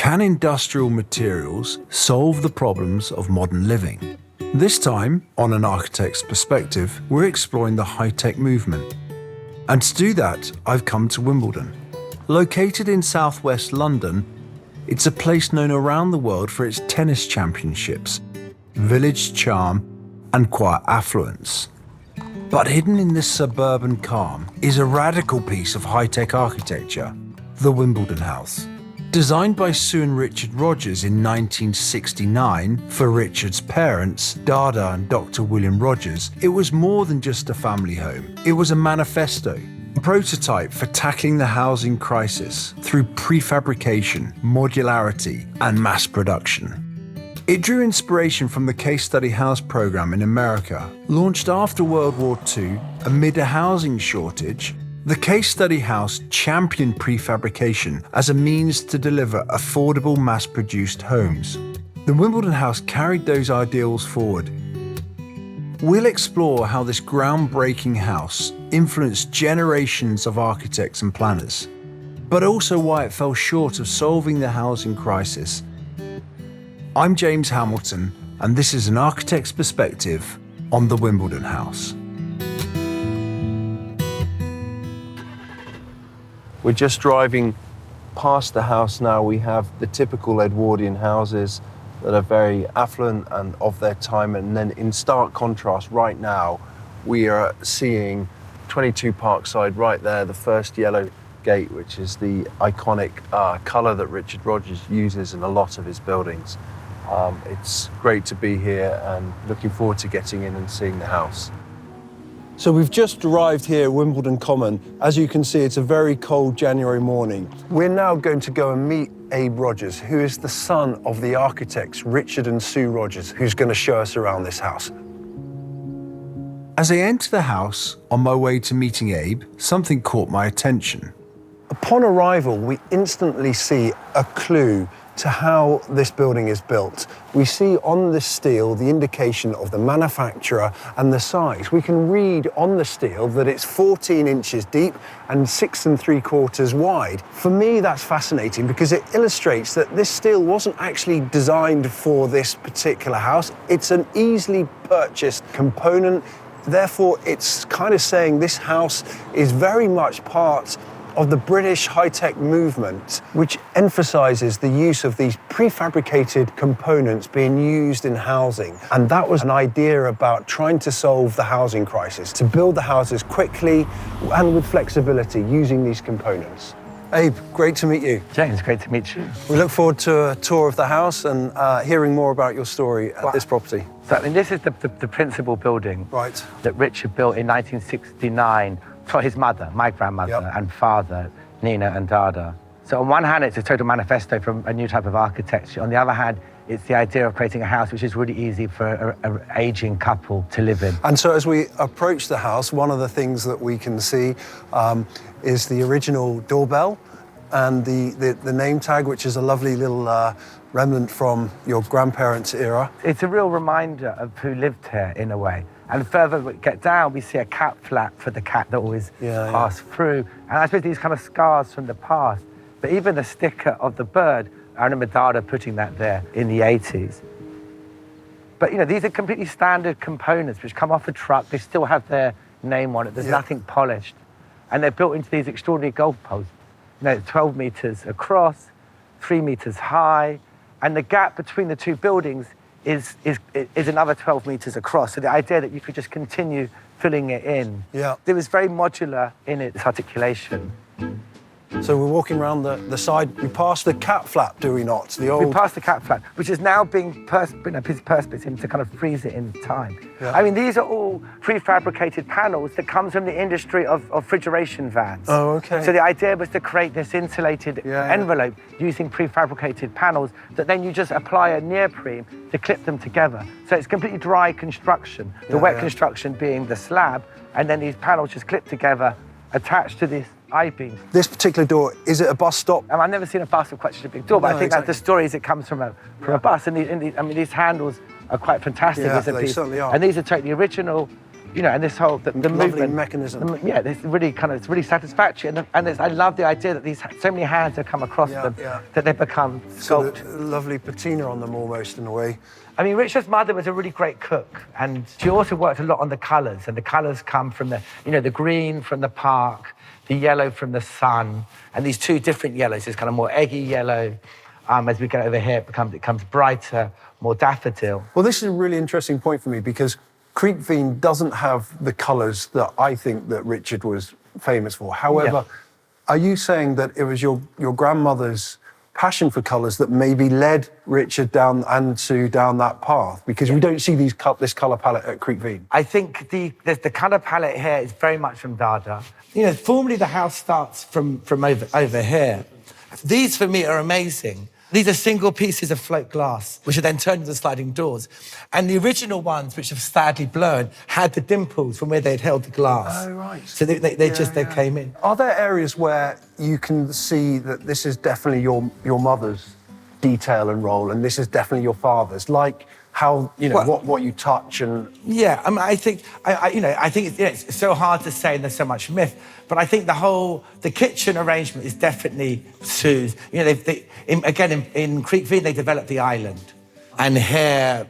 Can industrial materials solve the problems of modern living? This time, on An Architect's Perspective, we're exploring the high-tech movement. And to do that, I've come to Wimbledon. Located in southwest London, it's a place known around the world for its tennis championships, village charm, and quiet affluence. But hidden in this suburban calm is a radical piece of high-tech architecture, the Wimbledon House. Designed by Sue and Richard Rogers in 1969 for Richard's parents, Dada and Dr. William Rogers, it was more than just a family home. It was a manifesto, a prototype for tackling the housing crisis through prefabrication, modularity, and mass production. It drew inspiration from the Case Study House program in America, launched after World War II amid a housing shortage. The Case Study House championed prefabrication as a means to deliver affordable mass-produced homes. The Wimbledon House carried those ideals forward. We'll explore how this groundbreaking house influenced generations of architects and planners, but also why it fell short of solving the housing crisis. I'm James Hamilton, and this is An Architect's Perspective on the Wimbledon House. We're just driving past the house now. We have the typical Edwardian houses that are very affluent and of their time. And then in stark contrast, right now, we are seeing 22 Parkside right there, the first yellow gate, which is the iconic colour that Richard Rogers uses in a lot of his buildings. It's great to be here and looking forward to getting in and seeing the house. So we've just arrived here at Wimbledon Common. As you can see, it's a very cold January morning. We're now going to go and meet Abe Rogers, who is the son of the architects Richard and Sue Rogers, who's going to show us around this house. As I enter the house, on my way to meeting Abe, something caught my attention. Upon arrival, we instantly see a clue to how this building is built. We see on the steel the indication of the manufacturer and the size. We can read on the steel that it's 14 inches deep and 6 3/4 wide. For me, that's fascinating because it illustrates that this steel wasn't actually designed for this particular house. It's an easily purchased component. Therefore, it's kind of saying this house is very much part of the British high-tech movement, which emphasises the use of these prefabricated components being used in housing. And that was an idea about trying to solve the housing crisis, to build the houses quickly and with flexibility using these components. Abe, great to meet you. James, great to meet you. We look forward to a tour of the house and hearing more about your story at this property. So, I mean, this is the principal building that Richard built in 1969 for his mother, my grandmother, and father, Nina and Dada. So on one hand, it's a total manifesto from a new type of architecture. On the other hand, it's the idea of creating a house which is really easy for an aging couple to live in. And so as we approach the house, one of the things that we can see is the original doorbell and the name tag, which is a lovely little remnant from your grandparents' era. It's a real reminder of who lived here in a way. And further we get down, we see a cat flap for the cat that always passed through. And I suppose these kind of scars from the past. But even the sticker of the bird, I remember Dada putting that there in the 80s. But, you know, these are completely standard components which come off a truck. They still have their name on it. There's nothing polished. And they're built into these extraordinary goalposts. You know, 12 meters across, 3 meters high. And the gap between the two buildings is another 12 meters across. So the idea that you could just continue filling it in. It was very modular in its articulation. So we're walking around the side. We pass the cat flap, do we not? We passed the cat flap, which is now being perspex in to kind of freeze it in time. I mean, these are all prefabricated panels that comes from the industry of refrigeration vans. Oh, okay. So the idea was to create this insulated envelope using prefabricated panels that then you just apply a neoprene to clip them together. So it's completely dry construction, the wet construction being the slab, and then these panels just clip together, attached to this I-beam. This particular door, is it a bus stop? I've never seen a bus with quite such a big door, but I think that the story is it comes from a bus. And I mean, these handles are quite fantastic. Yeah, they certainly are. And these are totally original. you know, and this whole, the movement. mechanism. Yeah, it's really satisfactory. And I love the idea that so many hands have come across them that they become sculpted. Sort of lovely patina on them almost in a way. I mean, Richard's mother was a really great cook, and she also worked a lot on the colours, and the colours come from the green from the park, the yellow from the sun, and these two different yellows. This kind of more eggy yellow. As we get over here, it becomes brighter, more daffodil. Well, this is a really interesting point for me because Creekveen doesn't have the colours that I think that Richard was famous for. However, are you saying that it was your grandmother's passion for colours that maybe led Richard down that path? Because we don't see this colour palette at Creekveen. I think the colour palette here is very much from Dada. You know, formally the house starts from over here. These, for me, are amazing. These are single pieces of float glass, which are then turned into sliding doors. And the original ones, which have sadly blown, had the dimples from where they'd held the glass. Oh, right. So they came in. Are there areas where you can see that this is definitely your mother's detail and role, and this is definitely your father's? Like how, you know, what you touch and... Yeah, I mean, I think it's so hard to say, and there's so much myth, but I think the kitchen arrangement is definitely Sue's. You know, in Creekveen, they developed the island. And here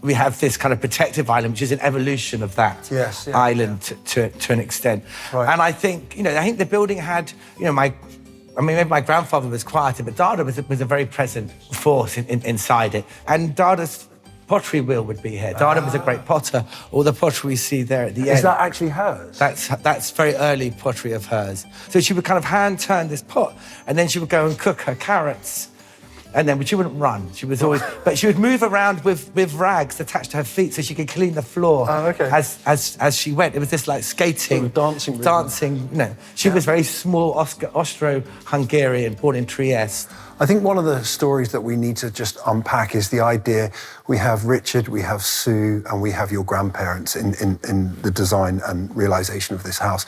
we have this kind of protective island, which is an evolution of that island to an extent. Right. And I think the building had, maybe my grandfather was quieter, but Dada was a very present force inside it. And Dada's pottery wheel would be here. Dada was a great potter. All the pottery we see there at the end. Is that actually hers? That's very early pottery of hers. So she would kind of hand turn this pot, and then she would go and cook her carrots. And then, but she wouldn't run. She was always, but she would move around with rags attached to her feet so she could clean the floor as she went. It was this like skating, sort of dancing. She was very small, Austro-Hungarian, born in Trieste. I think one of the stories that we need to just unpack is the idea we have Richard, we have Sue, and we have your grandparents in the design and realisation of this house.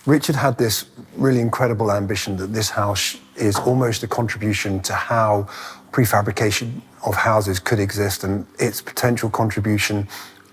Richard had this really incredible ambition that this house is almost a contribution to how prefabrication of houses could exist and its potential contribution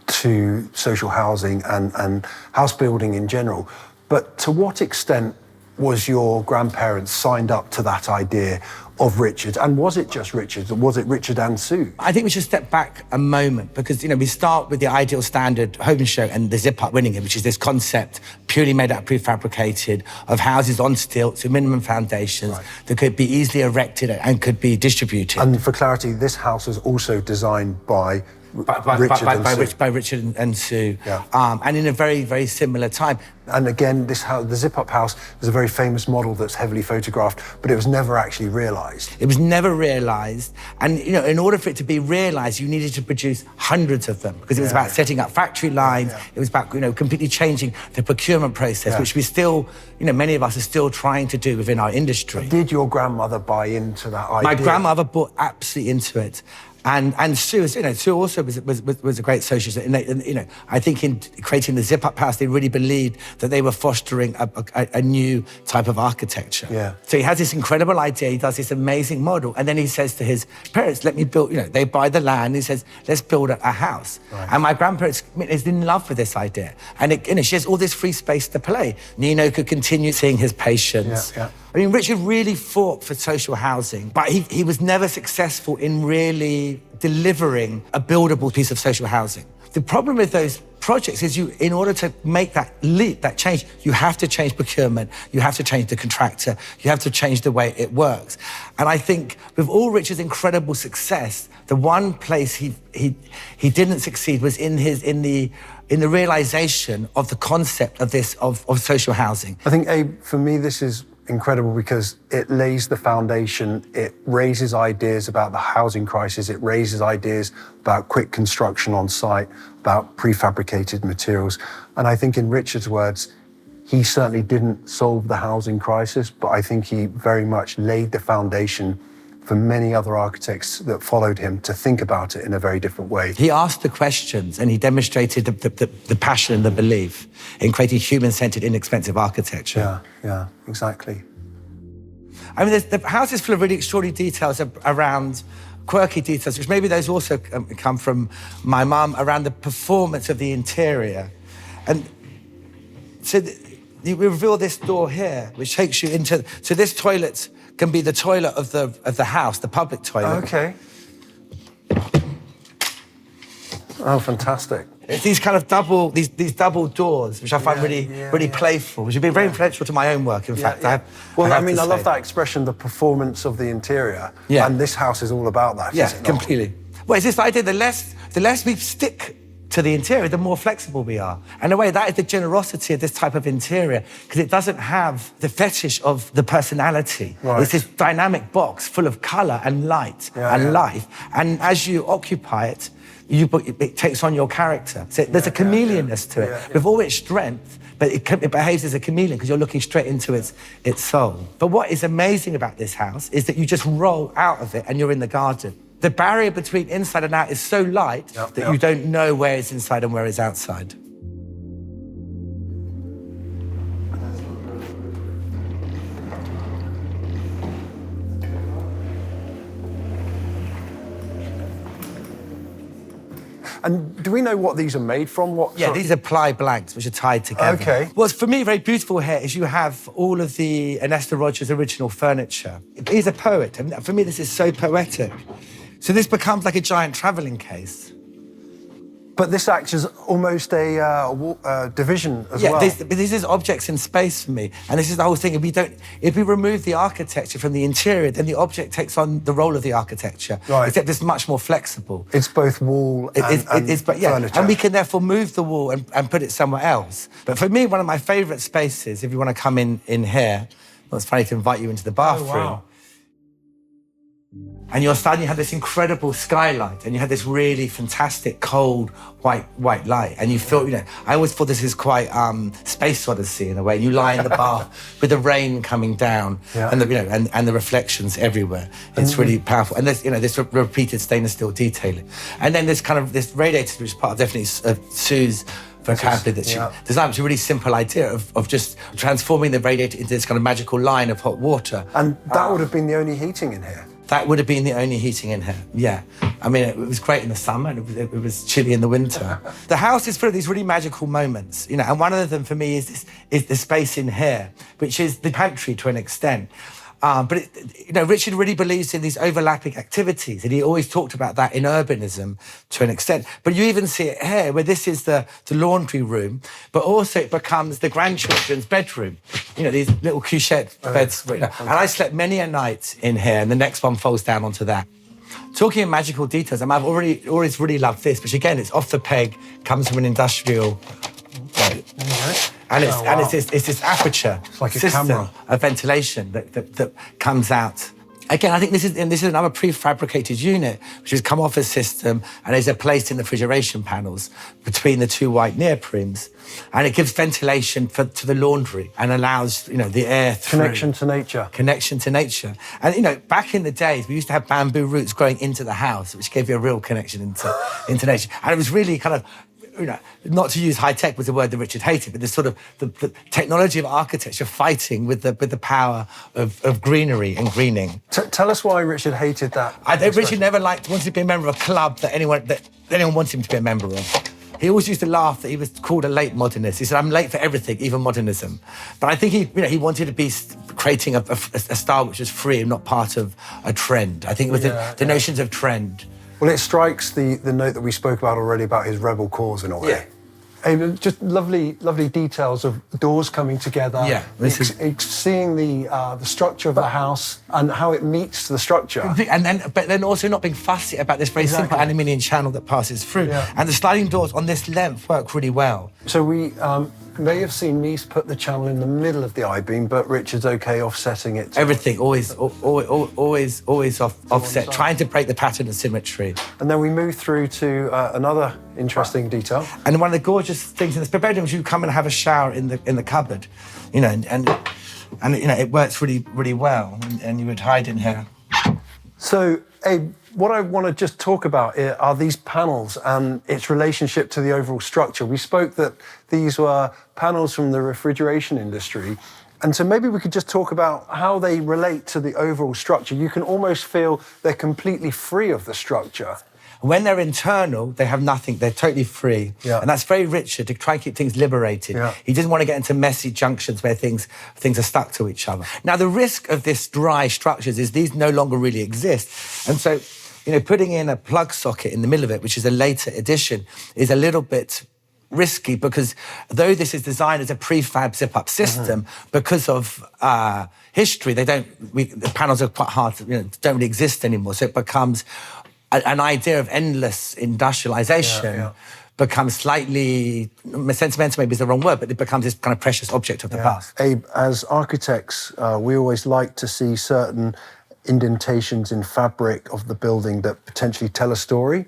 to social housing and house building in general. But to what extent was your grandparents signed up to that idea of Richard? And was it just Richard, or was it Richard and Sue? I think we should step back a moment because, we start with the ideal standard home show and the zip-up winning it, which is this concept purely made out of prefabricated of houses on stilts with minimum foundations that could be easily erected and could be distributed. And for clarity, this house was also designed by Richard and Sue, and in a very, very similar time. And again, this house, the zip-up house, is a very famous model that's heavily photographed, but it was never actually realised. It was never realised, and in order for it to be realised, you needed to produce hundreds of them because it was about setting up factory lines. It was about completely changing the procurement process, which we still, many of us are still trying to do within our industry. Did your grandmother buy into that idea? My grandmother bought absolutely into it. And Sue, Sue also was a great socialist. And I think in creating the zip-up house, they really believed that they were fostering a new type of architecture. Yeah. So he has this incredible idea. He does this amazing model, and then he says to his parents, "Let me build." They buy the land. He says, "Let's build a house." Right. And my grandparents is in love with this idea, and she has all this free space to play. Nino could continue seeing his patients. Yeah. I mean, Richard really fought for social housing, but he was never successful in really delivering a buildable piece of social housing. The problem with those projects is in order to make that leap, that change, you have to change procurement, you have to change the contractor, you have to change the way it works. And I think with all Richard's incredible success, the one place he didn't succeed was in the realisation of the concept of social housing. I think, Abe, for me, this is incredible because it lays the foundation, it raises ideas about the housing crisis, it raises ideas about quick construction on site, about prefabricated materials. And I think in Richard's words, he certainly didn't solve the housing crisis, but I think he very much laid the foundation for many other architects that followed him to think about it in a very different way. He asked the questions and he demonstrated the passion and the belief in creating human-centered, inexpensive architecture. Yeah, exactly. I mean, the house is full of really extraordinary details around quirky details, which maybe those also come from my mum, around the performance of the interior. And so we reveal this door here, which takes you into... So this toilet can be the toilet of the house, the public toilet. Okay. Oh, fantastic. It's these kind of these double doors, which I find really playful, which have been very influential to my own work, in fact. I love that expression, the performance of the interior. Yeah. And this house is all about that, Yeah, is it not? completely. Well, it's this idea, the less we stick to the interior, the more flexible we are. And in a way, that is the generosity of this type of interior, because it doesn't have the fetish of the personality. Right. It's this dynamic box full of colour and light and life. And as you occupy it, it takes on your character. So there's a chameleonness to it, with all its strength, but it behaves as a chameleon because you're looking straight into its soul. But what is amazing about this house is that you just roll out of it and you're in the garden. The barrier between inside and out is so light that you don't know where it's inside and where it's outside. And do we know what these are made from? These are ply blanks, which are tied together. Okay. What's for me very beautiful here is you have all of the Abe Rogers' original furniture. He's a poet, and for me this is so poetic. So this becomes like a giant travelling case. But this acts as almost a division as well. This is objects in space for me. And this is the whole thing. If we remove the architecture from the interior, then the object takes on the role of the architecture. Right. Except it's much more flexible. It's both wall and furniture. And we can therefore move the wall and put it somewhere else. But for me, one of my favourite spaces, if you want to come in here, well, it's funny to invite you into the bathroom. Oh, wow. And you're starting, you have this incredible skylight, and you have this really fantastic cold white light, and you feel, I always thought this is quite Space Odyssey in a way. You lie in the bath with the rain coming down, and the reflections everywhere. It's really powerful, and there's this repeated stainless steel detailing, and then there's kind of this radiator, which is part of definitely Sue's vocabulary that she designed. It's a really simple idea of just transforming the radiator into this kind of magical line of hot water. And that would have been the only heating in here. That would have been the only heating in here, yeah. I mean, it was great in the summer and it was chilly in the winter. The house is full of these really magical moments, and one of them for me is the space in here, which is the pantry to an extent. But Richard really believes in these overlapping activities, and he always talked about that in urbanism to an extent. But you even see it here, where this is the laundry room, but also it becomes the grandchildren's bedroom. These little couchette beds. And I slept many a night in here, and the next one falls down onto that. Talking in magical details, I've always really loved this, which again, it's off the peg, comes from an industrial. And it's this aperture system of ventilation that comes out. Again, I think this is another prefabricated unit, which has come off a system and is placed in the refrigeration panels between the two white neoprenes. And it gives ventilation to the laundry and allows, the air through. Connection to nature. Connection to nature. And, back in the days, we used to have bamboo roots growing into the house, which gave you a real connection into nature. And it was really kind of, not to use high tech was the word that Richard hated, but this sort of the technology of architecture fighting with the power of greenery and greening. Tell us why Richard hated that. Richard never wanted to be a member of a club that anyone wanted him to be a member of. He always used to laugh that he was called a late modernist. He said, "I'm late for everything, even modernism." But I think he wanted to be creating a style which was free and not part of a trend. I think it was the notions of trend. Well, it strikes the note that we spoke about already about his rebel cause in a way. Yeah. Just lovely details of doors coming together. Yeah. Seeing the structure of the house and how it meets the structure. But then also not being fussy about this very simple aluminium channel that passes through. Yeah. And the sliding doors on this length work really well. So we may have seen Mies put the channel in the middle of the I-beam, but Richard's okay offsetting it. Everything, always offset, trying to break the pattern of symmetry. And then we move through to another interesting detail. And one of the gorgeous things in this bedroom is you come and have a shower in the cupboard, and it works really, really well, and you would hide in here. So, Abe, what I want to just talk about are these panels and its relationship to the overall structure. We spoke that these were panels from the refrigeration industry. And so maybe we could just talk about how they relate to the overall structure. You can almost feel they're completely free of the structure. When they're internal, they have nothing. They're totally free. Yeah. And that's very Richard, to try and keep things liberated. Yeah. He doesn't want to get into messy junctions where things are stuck to each other. Now, the risk of this dry structures is these no longer really exist. And so, putting in a plug socket in the middle of it, which is a later addition, is a little bit risky, because though this is designed as a prefab zip-up system, because of history, the panels are quite hard, don't really exist anymore. So it becomes an idea of endless industrialization. Becomes slightly sentimental, maybe is the wrong word, but it becomes this kind of precious object of the past. Abe, as architects, we always like to see certain indentations in fabric of the building that potentially tell a story.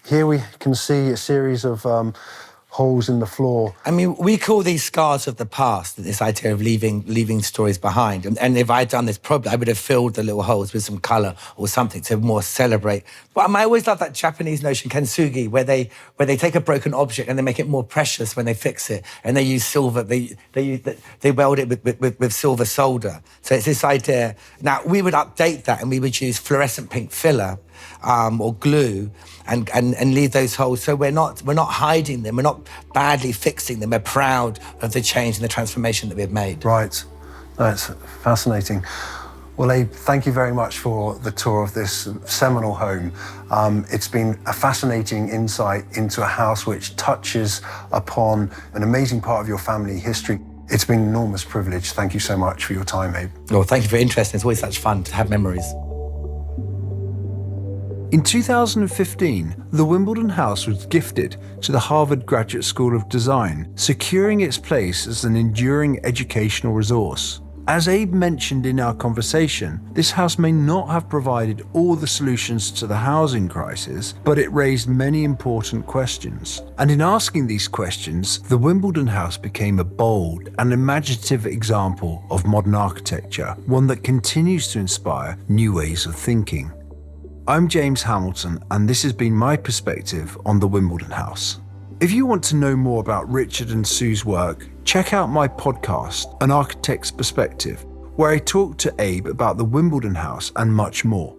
Here we can see a series of holes in the floor. I mean, we call these scars of the past, this idea of leaving stories behind. And if I'd done this, probably I would have filled the little holes with some colour or something to more celebrate. But I always love that Japanese notion, kintsugi, where they take a broken object and they make it more precious when they fix it. And they use silver, they weld it with silver solder. So it's this idea. Now, we would update that and we would use fluorescent pink filler or glue and leave those holes. So we're not hiding them, we're not badly fixing them, we're proud of the change and the transformation that we've made. Right, that's fascinating. Well, Abe, thank you very much for the tour of this seminal home. It's been a fascinating insight into a house which touches upon an amazing part of your family history. It's been an enormous privilege. Thank you so much for your time, Abe. Well, thank you for your interest. It's always such fun to have memories. In 2015, the Wimbledon House was gifted to the Harvard Graduate School of Design, securing its place as an enduring educational resource. As Abe mentioned in our conversation, this house may not have provided all the solutions to the housing crisis, but it raised many important questions. And in asking these questions, the Wimbledon House became a bold and imaginative example of modern architecture, one that continues to inspire new ways of thinking. I'm James Hamilton, and this has been my perspective on the Wimbledon House. If you want to know more about Richard and Sue's work, check out my podcast, An Architect's Perspective, where I talk to Abe about the Wimbledon House and much more.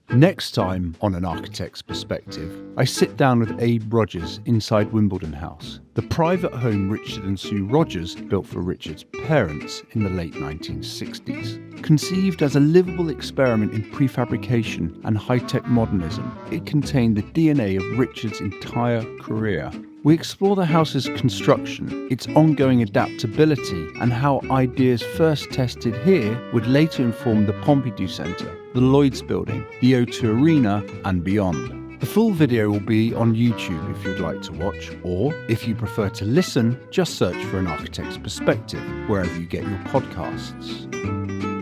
Next time on An Architect's Perspective, I sit down with Abe Rogers inside Wimbledon House, the private home Richard and Sue Rogers built for Richard's parents in the late 1960s. Conceived as a livable experiment in prefabrication and high-tech modernism, it contained the DNA of Richard's entire career. We explore the house's construction, its ongoing adaptability, and how ideas first tested here would later inform the Pompidou Centre, the Lloyd's Building, the O2 Arena, and beyond. The full video will be on YouTube if you'd like to watch, or if you prefer to listen, just search for An Architect's Perspective wherever you get your podcasts.